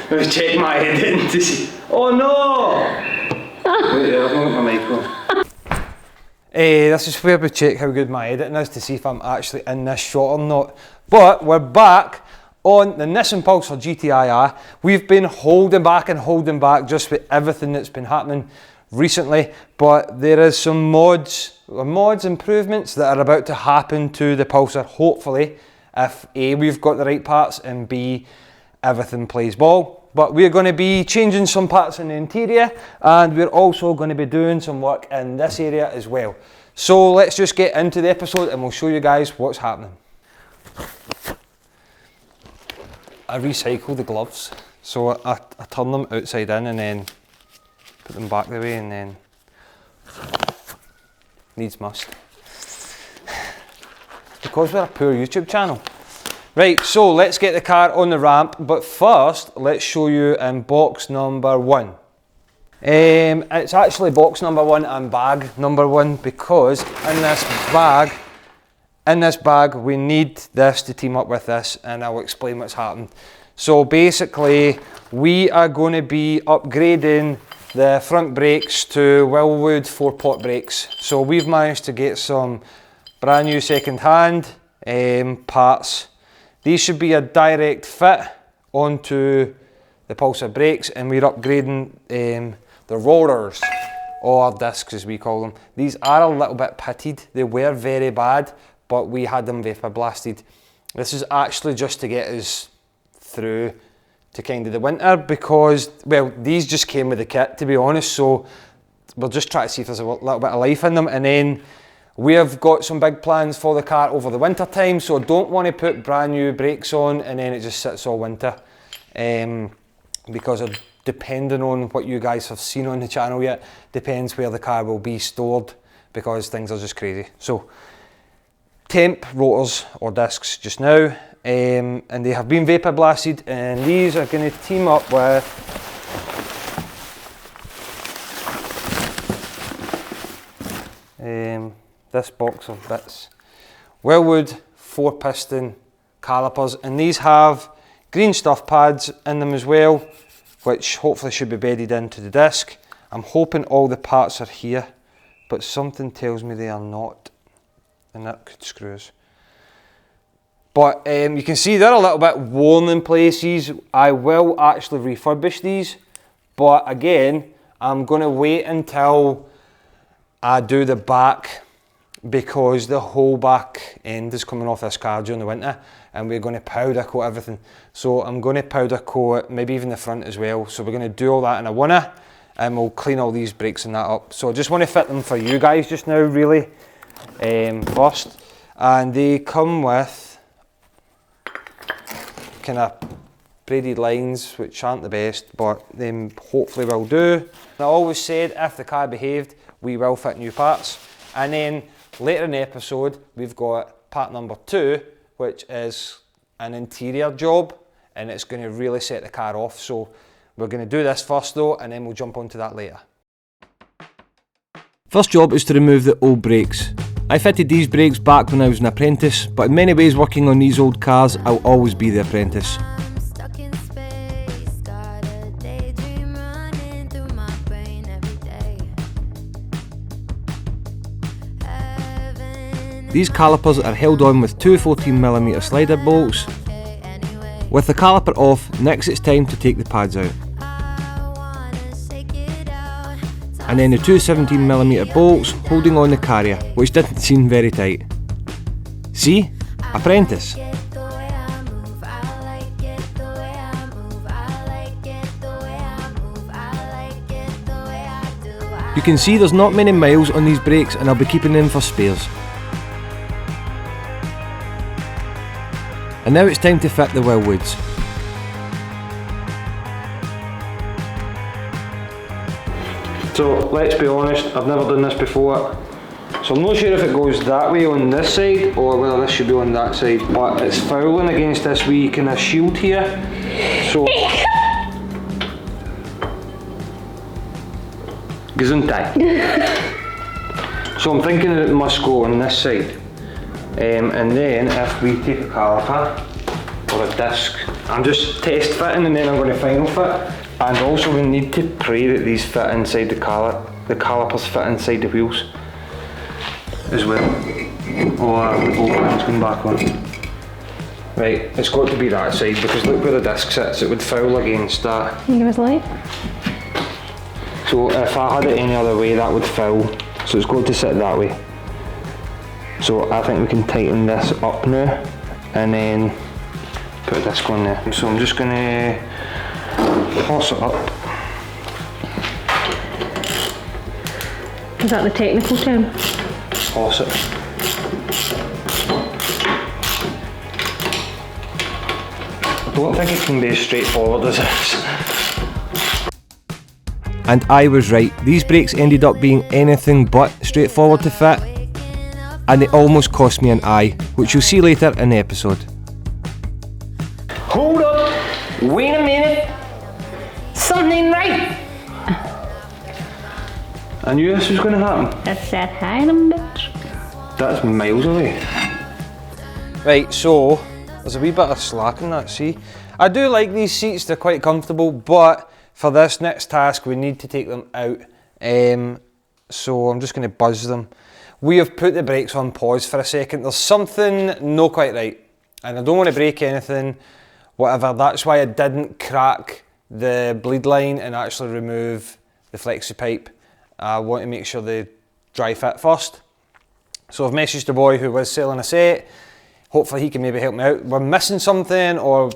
Let's check my editing to see. Oh no! Wait there, I've not got my mic on. This is where we check how good my editing is to see if I'm actually in this shot or not. But we're back on the Nissan Pulsar Gtir. We've been holding back just with everything that's been happening recently, but there is some mods improvements that are about to happen to the Pulsar, hopefully, if A, we've got the right parts, and B, everything plays ball. But we're going to be changing some parts in the interior, and we're also going to be doing some work in this area as well. So let's just get into the episode and we'll show you guys what's happening. I recycle the gloves, so I turn them outside in and then put them back the way, and then needs must. Because we're a poor YouTube channel. Right, so let's get the car on the ramp, but first let's show you in box number 1. It's actually box number 1 and bag number 1 because in this bag we need this to team up with this, and I'll explain what's happened. So basically we are going to be upgrading the front brakes to Wilwood 4-pot brakes. So we've managed to get some brand new second hand parts. These should be a direct fit onto the Pulsar brakes, and we're upgrading the rollers, or discs as we call them. These are a little bit pitted. They were very bad, but we had them vapor blasted. This is actually just to get us through to kind of the winter, because, well, these just came with the kit, to be honest, so we'll just try to see if there's a little bit of life in them. And then we have got some big plans for the car over the winter time, so I don't want to put brand new brakes on and then it just sits all winter, because depending on what you guys have seen on the channel yet, depends where the car will be stored, because things are just crazy. So temp rotors or discs just now, and they have been vapor blasted, and these are going to team up with this box of bits. Wilwood 4-piston calipers, and these have green stuff pads in them as well, which hopefully should be bedded into the disc. I'm hoping all the parts are here, but something tells me they are not, and that could screw us. But you can see they're a little bit worn in places. I will actually refurbish these, but again, I'm going to wait until I do the back, because the whole back end is coming off this car during the winter, and we're going to powder coat everything. So I'm going to powder coat maybe even the front as well. So we're going to do all that in a winner, and we'll clean all these brakes and that up. So I just want to fit them for you guys just now, really, first. And they come with kind of braided lines, which aren't the best, but they hopefully will do. I always said if the car behaved, we will fit new parts. And then later in the episode, we've got part number 2, which is an interior job, and it's going to really set the car off. So we're going to do this first though, and then we'll jump onto that later. First job is to remove the old brakes. I fitted these brakes back when I was an apprentice, but in many ways working on these old cars, I'll always be the apprentice. These calipers are held on with two 14mm slider bolts. With the caliper off, next it's time to take the pads out. And then the two 17mm bolts holding on the carrier, which didn't seem very tight. See? Apprentice. You can see there's not many miles on these brakes, and I'll be keeping them for spares. And now it's time to fit the Wilwoods. So let's be honest, I've never done this before, so I'm not sure if it goes that way on this side or whether this should be on that side, but it's fouling against this wee kind of shield here, so Gesundheit. So I'm thinking that it must go on this side. And then if we take a caliper or a disc. I'm just test fitting and then I'm going to final fit. And also we need to pray that these fit inside the calipers fit inside the wheels as well. Oh, the bolt line's going back on. Right, it's got to be that side because look where the disc sits, it would foul against that. Can you give us a light? So if I had it any other way that would foul, so it's got to sit that way. So I think we can tighten this up now and then put a disc on there. So I'm just going to horse it up. Is that the technical term? Horse it. I don't think it can be as straightforward as this. And I was right, these brakes ended up being anything but straightforward to fit, and they almost cost me an eye, which you'll see later in the episode. Hold up! Wait a minute! Something right! I knew this was going to happen. That's that high, them bitch. That's miles away. Right, so there's a wee bit of slack in that, see? I do like these seats, they're quite comfortable, but for this next task we need to take them out. So I'm just going to buzz them. We have put the brakes on pause for a second. There's something not quite right. And I don't want to break anything, whatever. That's why I didn't crack the bleed line and actually remove the flexi pipe. I want to make sure they dry fit first. So I've messaged the boy who was selling a set. Hopefully he can maybe help me out. We're missing something, or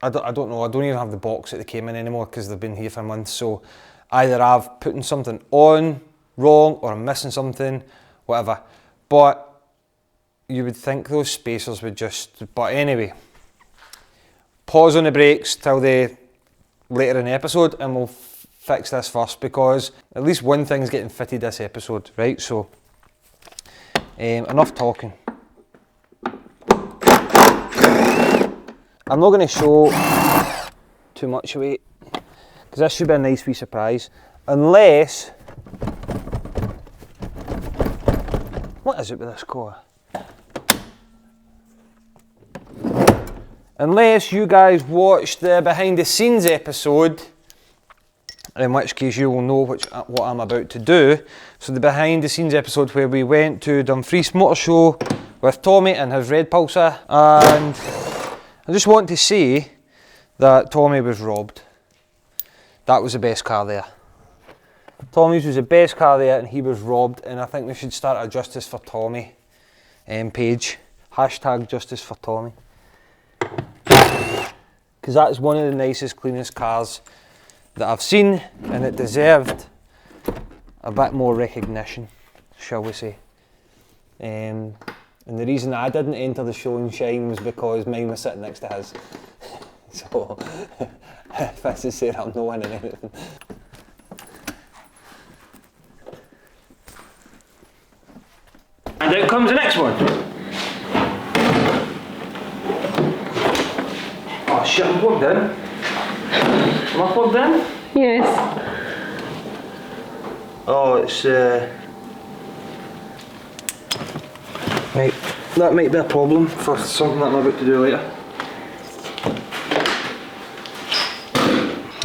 I don't know. I don't even have the box that they came in anymore because they've been here for months. So either I've putting something on wrong or I'm missing something, whatever. But you would think those spacers would just, but anyway. Pause on the brakes till the later in the episode and we'll fix this first because at least one thing's getting fitted this episode, right? So enough talking. I'm not going to show too much away because this should be a nice wee surprise, unless, what is it with this car? Unless you guys watched the behind the scenes episode, in which case you will know what I'm about to do. So the behind the scenes episode where we went to Dumfries Motor Show with Tommy and his red Pulsar, and I just want to say that Tommy was robbed. That was the best car there. Tommy's was the best car there and he was robbed, and I think we should start a Justice for Tommy page. Hashtag Justice for Tommy. Because that's one of the nicest, cleanest cars that I've seen, and it deserved a bit more recognition, shall we say. And the reason I didn't enter the show and shine was because mine was sitting next to his. So, if this is there, I'm not winning anything. And out comes the next one. Oh shit, I'm plugged in. Am I plugged in? Yes. Oh, it's right, that might be a problem for something that I'm about to do later.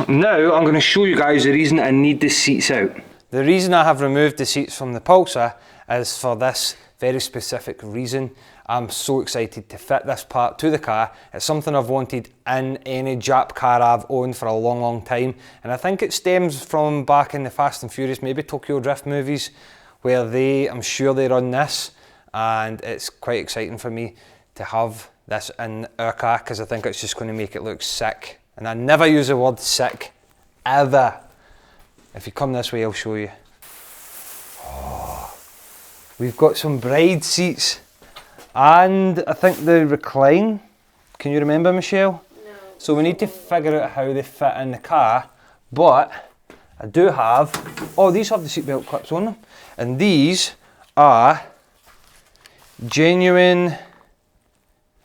Now I'm going to show you guys the reason I need the seats out. The reason I have removed the seats from the Pulsar is for this very specific reason. I'm so excited to fit this part to the car. It's something I've wanted in any Jap car I've owned for a long time, and I think it stems from back in the Fast and Furious, maybe Tokyo Drift movies, where I'm sure they run this, and it's quite exciting for me to have this in our car because I think it's just going to make it look sick. And I never use the word sick, ever. If you come this way, I'll show you. Oh, we've got some bride seats. And I think they recline. Can you remember, Michelle? No. So we need to figure out how they fit in the car, but I do have, oh, these have the seatbelt clips on them. And these are genuine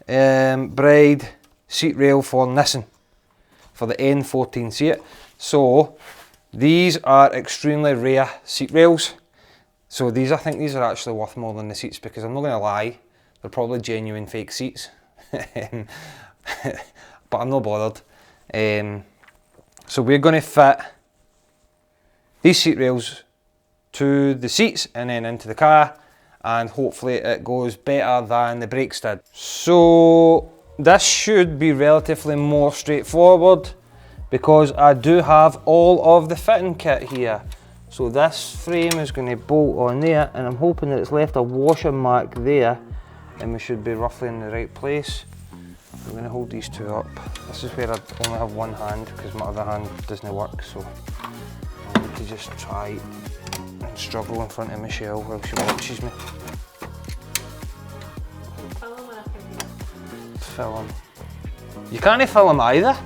bride seat rail for Nissan, for the N14 seat. So these are extremely rare seat rails. So these, I think these are actually worth more than the seats, because I'm not going to lie, they're probably genuine fake seats. but I'm not bothered. So we're going to fit these seat rails to the seats and then into the car, and hopefully it goes better than the brakes did. So this should be relatively more straightforward because I do have all of the fitting kit here. So this frame is going to bolt on there, and I'm hoping that it's left a washing mark there, and we should be roughly in the right place. I'm going to hold these two up. This is where I only have one hand because my other hand doesn't work, so I need to just try and struggle in front of Michelle while she watches me. Film. You can't film either.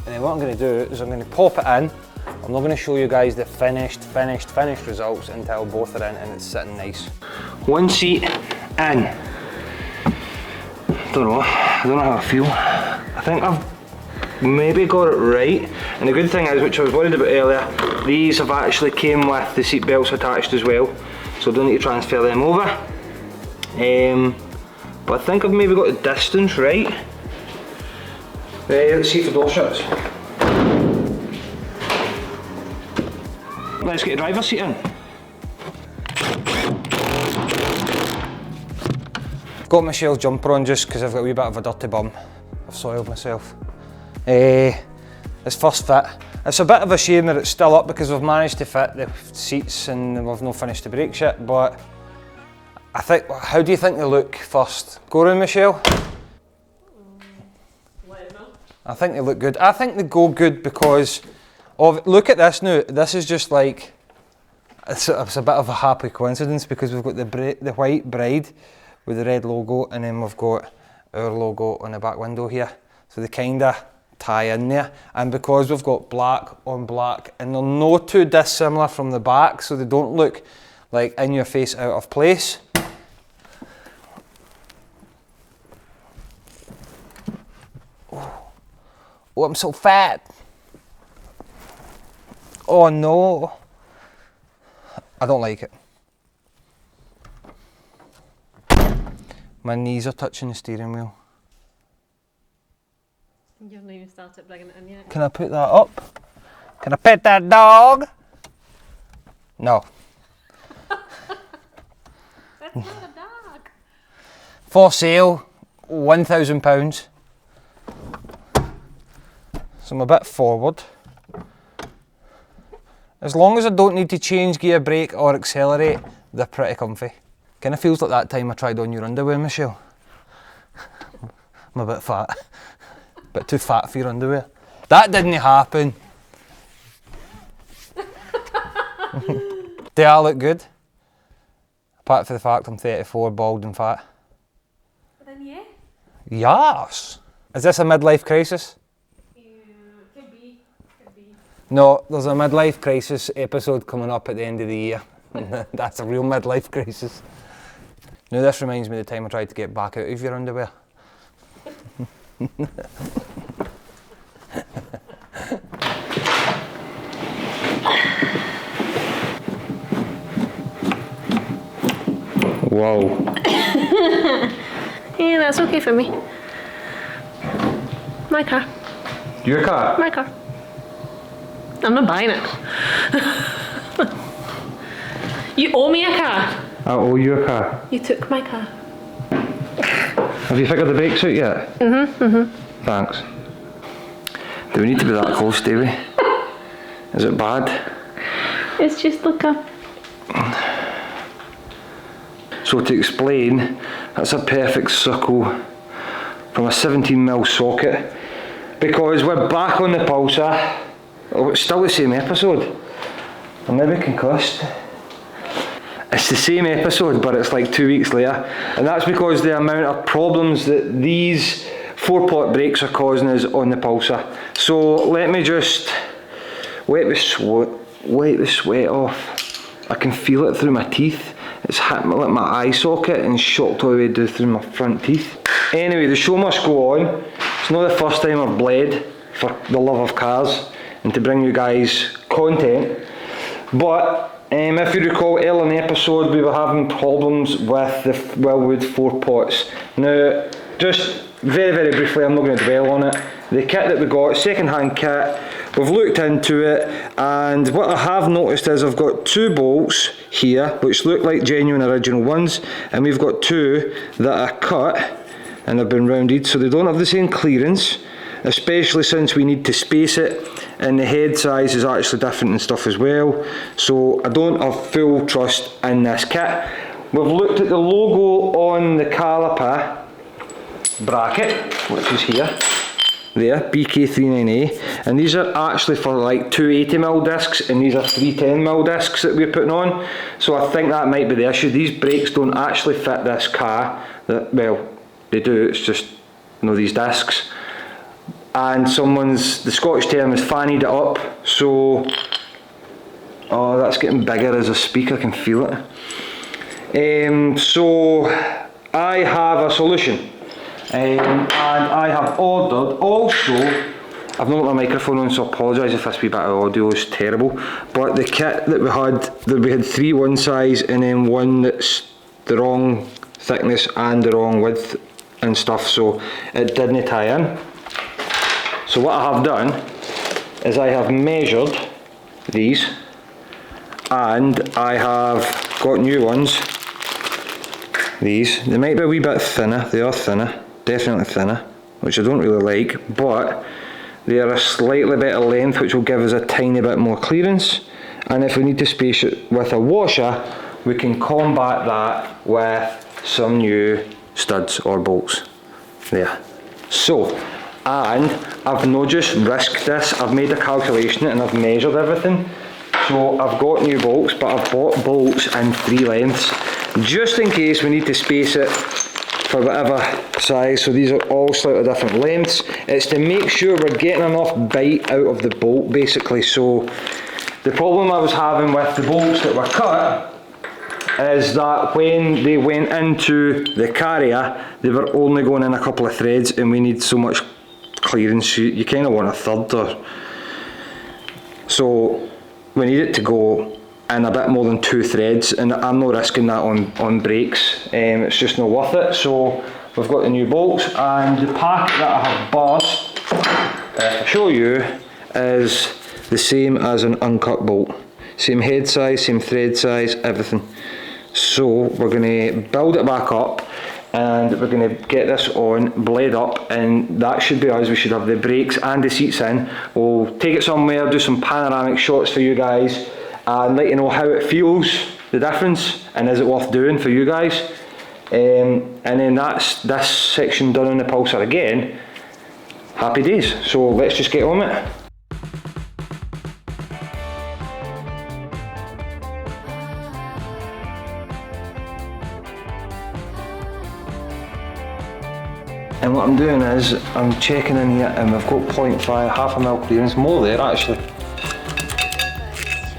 And then what I'm going to do is I'm going to pop it in. I'm not going to show you guys the finished results until both are in and it's sitting nice. One seat in. Don't know how I feel. I think I've maybe got it right. And the good thing is, which I was worried about earlier, these have actually came with the seat belts attached as well, so I don't need to transfer them over. But I think I've maybe got the distance right. Let's see if the door shuts. Let's get the driver's seat in. Got Michelle's jumper on just because I've got a wee bit of a dirty bum. I've soiled myself. It's first fit. It's a bit of a shame that it's still up because we've managed to fit the seats and we've not finished the brakes yet, but I think, how do you think they look first? Go round, Michelle. I think they look good. I think they go good because of, look at this now, this is just like, it's a bit of a happy coincidence because we've got the white bride with the red logo, and then we've got our logo on the back window here. So they kinda tie in there, and because we've got black on black and they're not too dissimilar from the back, so they don't look like in your face out of place. Oh, I'm so fat. Oh no. I don't like it. My knees are touching the steering wheel. You haven't even started bringing it in yet. Can I put that up? Can I pet that dog? No. That's not a dog. For sale, £1,000. So I'm a bit forward. As long as I don't need to change gear, brake or accelerate, they're pretty comfy. Kind of feels like that time I tried on your underwear, Michelle. I'm a bit fat. Bit too fat for your underwear. That didn't happen. Do I look good? Apart from the fact I'm 34, bald and fat. But then yeah. Yes! Is this a midlife crisis? Could be. No, there's a midlife crisis episode coming up at the end of the year. That's a real midlife crisis. Now this reminds me of the time I tried to get back out of your underwear. Whoa. Yeah, that's okay for me. My car. Your car? My car. I'm not buying it. You owe me a car. I owe you a car. You took my car. Have you figured the brakes out yet? Thanks. Do we need to be that close, Davey? Is it bad? It's just like a... So to explain, that's a perfect circle from a 17mm socket, because we're back on the Pulsar. Oh, it's still the same episode. I'm maybe concussed. It's the same episode, but it's like 2 weeks later, and that's because the amount of problems that these 4-pot brakes are causing us on the Pulsar. So let me just wipe the sweat off. I can feel it through my teeth. It's hit my eye socket and shocked all the way down through my front teeth. Anyway, the show must go on. It's not the first time I've bled for the love of cars and to bring you guys content. But if you recall, earlier in the episode we were having problems with the Wellwood 4 pots. Now, just very, very briefly, I'm not going to dwell on it. The kit that we got, second-hand kit, we've looked into it, and what I have noticed is I've got 2 bolts here which look like genuine original ones, and we've got 2 that are cut and have been rounded, so they don't have the same clearance, especially since we need to space it, and the head size is actually different and stuff as well. So I don't have full trust in this kit. We've looked at the logo on the caliper bracket, which is here, there, BK39A, and these are actually for like 280mm discs, and these are 310mm discs that we're putting on. So I think that might be the issue. These brakes don't actually fit this car. Well, they do, it's just, you know, these discs. And the Scottish term is fannied it up, so, oh, that's getting bigger as I speak, I can feel it. So I have a solution, and I have ordered, also, I've not got my microphone on, so I apologise if this wee bit of audio is terrible, but the kit that we had 3 one size, and then one that's the wrong thickness and the wrong width and stuff, so it didn't tie in. So what I have done is I have measured these, and I have got new ones. These, they might be a wee bit thinner, they are thinner, definitely thinner, which I don't really like, but they are a slightly better length, which will give us a tiny bit more clearance, and if we need to space it with a washer, we can combat that with some new studs or bolts. There. So, and I've not just risked this, I've made a calculation and I've measured everything. So I've got new bolts, but I've bought bolts in 3 lengths, just in case we need to space it for whatever size. So these are all slightly different lengths. It's to make sure we're getting enough bite out of the bolt, basically. So the problem I was having with the bolts that were cut is that when they went into the carrier, they were only going in a couple of threads, and we need so much clearance, you kind of want a third, or so we need it to go in a bit more than 2 threads, and I'm not risking that on brakes. It's just not worth it. So we've got the new bolts, and the pack that I have burst, to show you, is the same as an uncut bolt. Same head size, same thread size, everything. So we're going to build it back up, and we're going to get this on, blade up, and that should be us. We should have the brakes and the seats in. We'll take it somewhere, do some panoramic shots for you guys, and let you know how it feels, the difference, and is it worth doing for you guys. And then that's this section done on the Pulsar again. Happy days. So let's just get on with it. And what I'm doing is, I'm checking in here, and we've got 0.5, half a mil clearance, more there actually.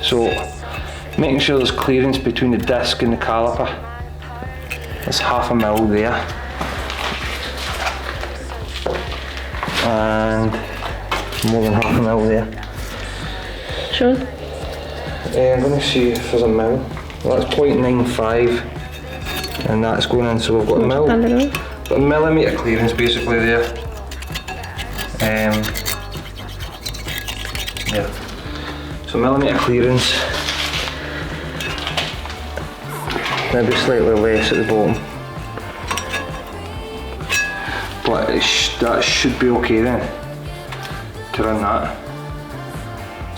So, making sure there's clearance between the disc and the caliper. There's half a mil there. And more than half a mil there. Sure. I'm going to see if there's a mil. Well, that's 0.95, and that's going in, so we've got a mil. Got a millimetre clearance basically there. Yeah. So millimetre clearance. Maybe slightly less at the bottom. But that should be okay then, to run that.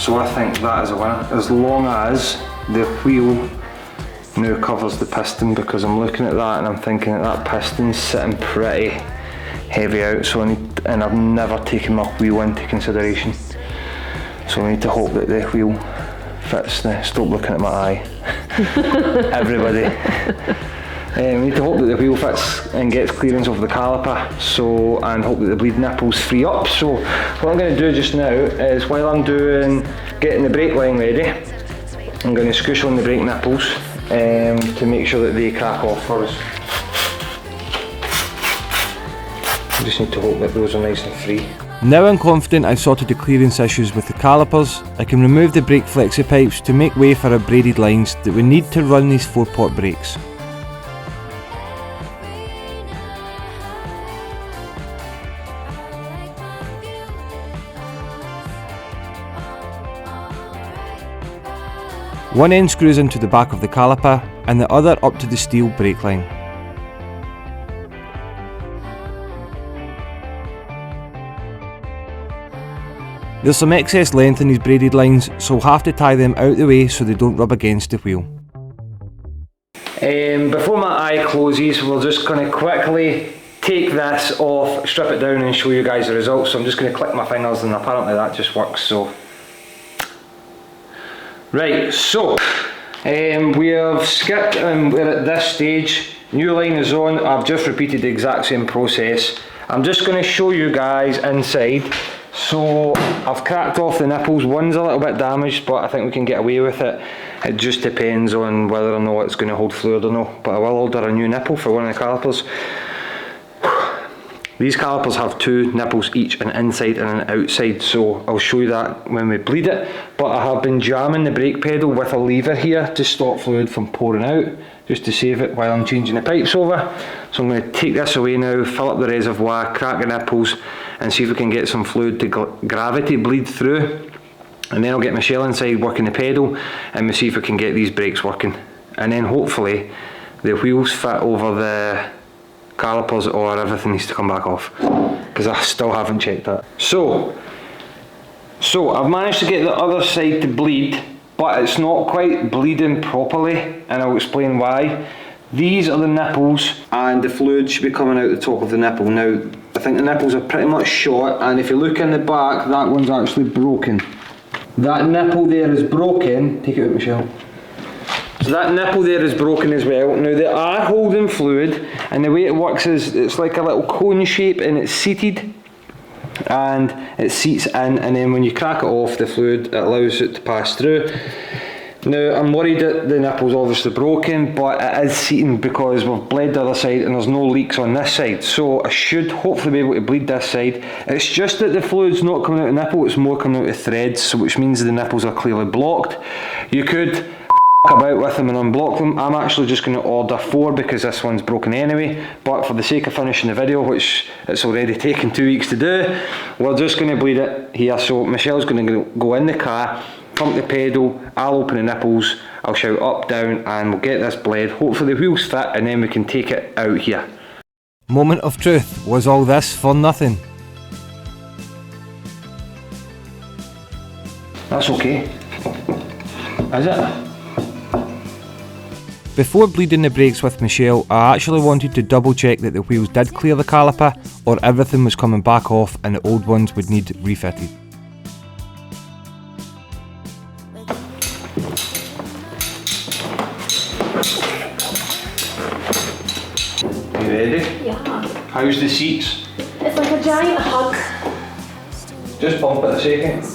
So I think that is a winner, as long as the wheel now covers the piston, because I'm looking at that and I'm thinking that piston's sitting pretty heavy out, so and I've never taken my wheel into consideration. So I need to hope that the wheel fits stop looking at my eye. Everybody. We need to hope that the wheel fits and gets clearance of the caliper, so, and hope that the bleed nipples free up. So what I'm going to do just now is, while I'm getting the brake line ready, I'm going to scoosh on the brake nipples, to make sure that they crack off for us. I just need to hope that those are nice and free. Now I'm confident I've sorted the clearance issues with the calipers, I can remove the brake flexi pipes to make way for our braided lines that we need to run these 4-pot brakes. One end screws into the back of the caliper and the other up to the steel brake line. There's some excess length in these braided lines, so we'll have to tie them out the way so they don't rub against the wheel. Before my eye closes, we're just going to quickly take this off, strip it down and show you guys the results. So I'm just going to click my fingers and apparently that just works. So, right, so we have skipped and we're at this stage. New line is on. I've just repeated the exact same process. I'm just going to show you guys inside. So I've cracked off the nipples. One's a little bit damaged, but I think we can get away with it. It just depends on whether or not it's going to hold fluid or not. But I will order a new nipple for one of the calipers. These calipers have 2 nipples each, an inside and an outside, so I'll show you that when we bleed it. But I have been jamming the brake pedal with a lever here to stop fluid from pouring out, just to save it while I'm changing the pipes over. So I'm going to take this away now, fill up the reservoir, crack the nipples and see if we can get some fluid to gravity bleed through. And then I'll get Michelle inside working the pedal and we'll see if we can get these brakes working. And then hopefully the wheels fit over the calipers or everything needs to come back off, because I still haven't checked that. So I've managed to get the other side to bleed, but it's not quite bleeding properly, and I'll explain why. These are the nipples and the fluid should be coming out the top of the nipple. Now I think the nipples are pretty much short, and if you look in the back, that one's actually broken. That nipple there is broken. Take it out, Michelle. So that nipple there is broken as well. Now they are holding fluid, and the way it works is it's like a little cone shape and it's seated and it seats in, and then when you crack it off, the fluid, it allows it to pass through. Now I'm worried that the nipple's obviously broken, but it is seating because we've bled the other side and there's no leaks on this side, so I should hopefully be able to bleed this side. It's just that the fluid's not coming out of the nipple, it's more coming out of threads, so which means the nipples are clearly blocked. You could about with them and unblock them. I'm actually just going to order 4 because this one's broken anyway, but for the sake of finishing the video, which it's already taken 2 weeks to do, we're just going to bleed it here. So Michelle's going to go in the car, pump the pedal, I'll open the nipples, I'll shout up, down, and we'll get this bled. Hopefully the wheels fit and then we can take it out here. Moment of truth, was all this for nothing? That's okay. Is it? Before bleeding the brakes with Michelle, I actually wanted to double check that the wheels did clear the caliper, or everything was coming back off and the old ones would need refitted. Are you ready? Yeah. How's the seats? It's like a giant hug. Just bump it a second.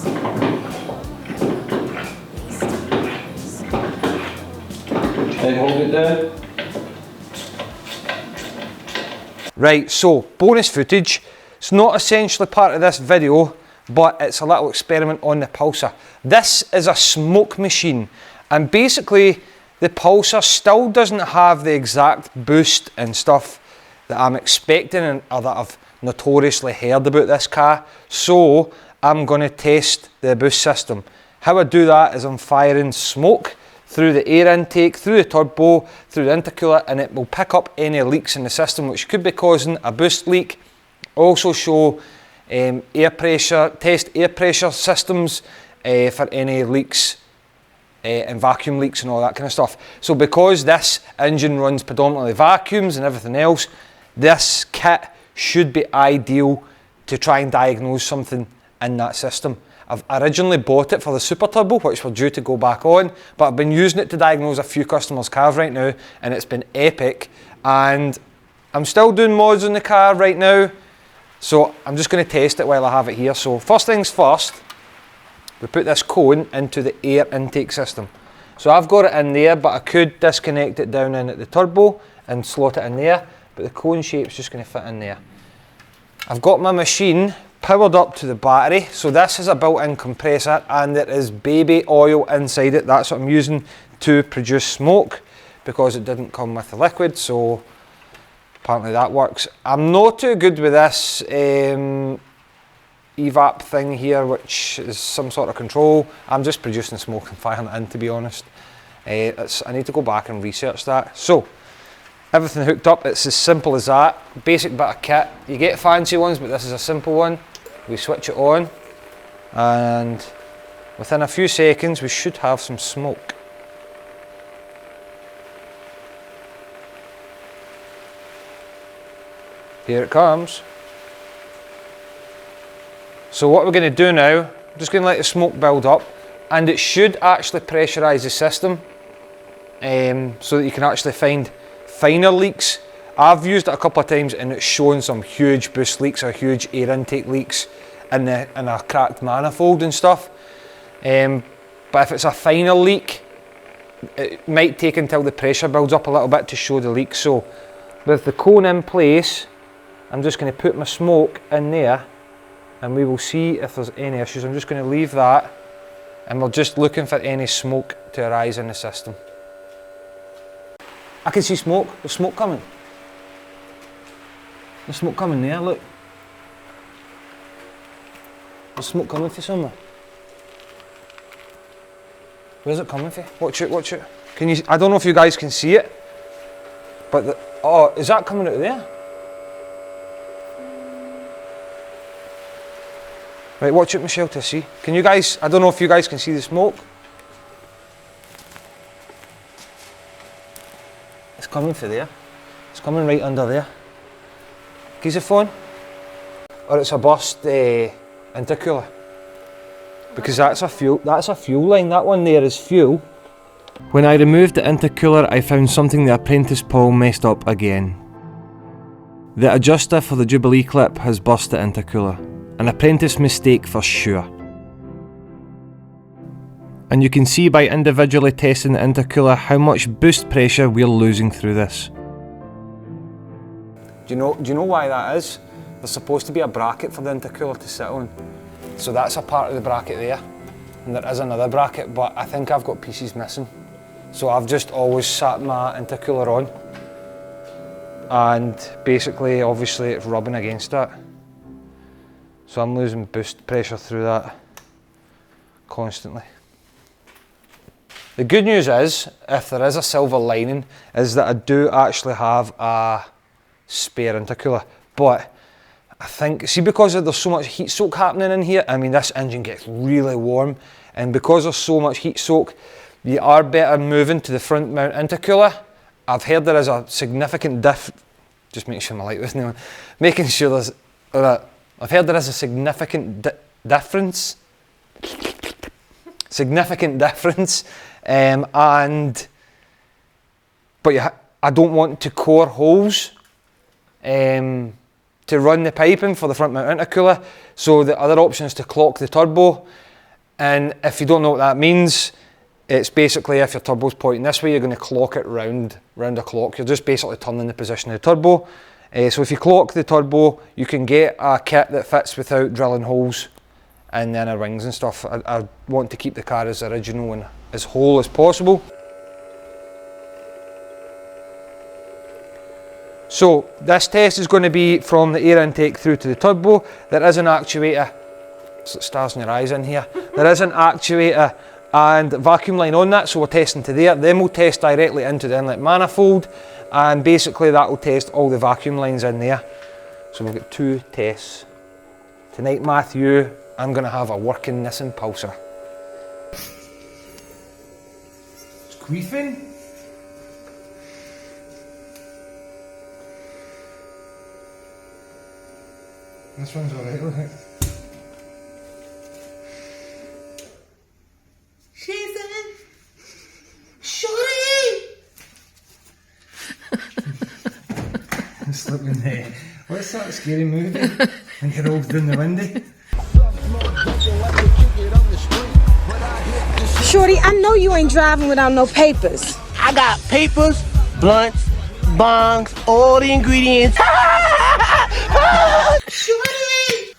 Then hold it down. Right, so bonus footage. It's not essentially part of this video, but it's a little experiment on the Pulsar. This is a smoke machine, and basically the Pulsar still doesn't have the exact boost and stuff that I'm expecting or that I've notoriously heard about this car. So I'm going to test the boost system. How I do that is I'm firing smoke through the air intake, through the turbo, through the intercooler, and it will pick up any leaks in the system which could be causing a boost leak. Also show air pressure, test air pressure systems for any leaks and vacuum leaks and all that kind of stuff. So because this engine runs predominantly vacuums and everything else, this kit should be ideal to try and diagnose something in that system. I've originally bought it for the Super Turbo, which we're due to go back on, but I've been using it to diagnose a few customers' cars right now, and it's been epic. And I'm still doing mods on the car right now, so I'm just going to test it while I have it here. So first things first, we put this cone into the air intake system. So I've got it in there, but I could disconnect it down in at the turbo and slot it in there, but the cone shape's just going to fit in there. I've got my machine powered up to the battery, so this is a built-in compressor and there is baby oil inside it. That's what I'm using to produce smoke because it didn't come with the liquid, so apparently that works. I'm not too good with this evap thing here, which is some sort of control. I'm just producing smoke and firing it in, to be honest. I need to go back and research that. So everything hooked up, it's as simple as that. Basic bit of kit. You get fancy ones, but this is a simple one. We switch it on and within a few seconds we should have some smoke. Here it comes. So what we're going to do now, I'm just going to let the smoke build up, and it should actually pressurise the system so that you can actually find finer leaks. I've used it a couple of times and it's shown some huge boost leaks or huge air intake leaks in a cracked manifold and stuff. But if it's a finer leak, it might take until the pressure builds up a little bit to show the leak. So with the cone in place, I'm just going to put my smoke in there and we will see if there's any issues. I'm just going to leave that and we're just looking for any smoke to arise in the system. I can see smoke. There's smoke coming. There's smoke coming there, look. There's smoke coming from somewhere. Where's it coming from? Watch it, watch it. Can you? I don't know if you guys can see it, but oh, is that coming out of there? Right, watch it, Michelle, to see. Can you guys? I don't know if you guys can see the smoke. It's coming from there. It's coming right under there. Is it phone? Or it's a burst intercooler. Because that's a fuel line. That one there is fuel. When I removed the intercooler, I found something the apprentice Paul messed up again. The adjuster for the Jubilee clip has burst the intercooler. An apprentice mistake for sure. And you can see by individually testing the intercooler how much boost pressure we're losing through this. Do you know why that is? There's supposed to be a bracket for the intercooler to sit on. So that's a part of the bracket there. And there is another bracket, but I think I've got pieces missing. So I've just always sat my intercooler on. And basically, obviously, it's rubbing against that. So I'm losing boost pressure through that constantly. The good news is, if there is a silver lining, is that I do actually have a spare intercooler. But I think, see, because there's so much heat soak happening in here, I mean, this engine gets really warm, and because there's so much heat soak, you are better moving to the front mount intercooler. I've heard there is a significant just make sure my light wasn't on, making sure there's, I've heard there is a significant difference, but I don't want to core holes to run the piping for the front mount intercooler, so the other option is to clock the turbo. And if you don't know what that means, it's basically if your turbo's pointing this way, you're going to clock it round a clock. You're just basically turning the position of the turbo. So if you clock the turbo, you can get a kit that fits without drilling holes and then rings and stuff. I want to keep the car as original and as whole as possible. So this test is going to be from the air intake through to the turbo. There is an actuator, it's like stars in your eyes in here. There is an actuator and vacuum line on that, so we're testing to there. Then we'll test directly into the inlet manifold, and basically that will test all the vacuum lines in there. So we've got 2 tests. Tonight, Matthew, I'm going to have a working Nissan Pulsar. It's queefing. This one's alright, look. She's in. Shorty! It's looking, what's that scary movie when he rolls down the window? Shorty, I know you ain't driving without no papers. I got papers, blunts, bongs, all the ingredients. Shorty!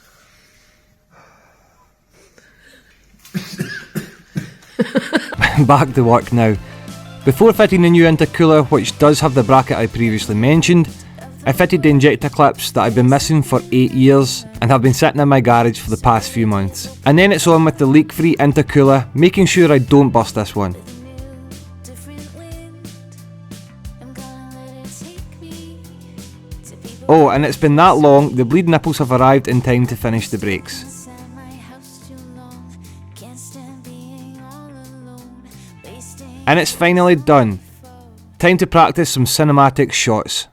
Back to work now. Before fitting the new intercooler, which does have the bracket I previously mentioned, I fitted the injector clips that I've been missing for 8 years and have been sitting in my garage for the past few months. And then it's on with the leak-free intercooler, making sure I don't bust this one. Oh, and it's been that long, the bleed nipples have arrived in time to finish the brakes. And it's finally done. Time to practice some cinematic shots.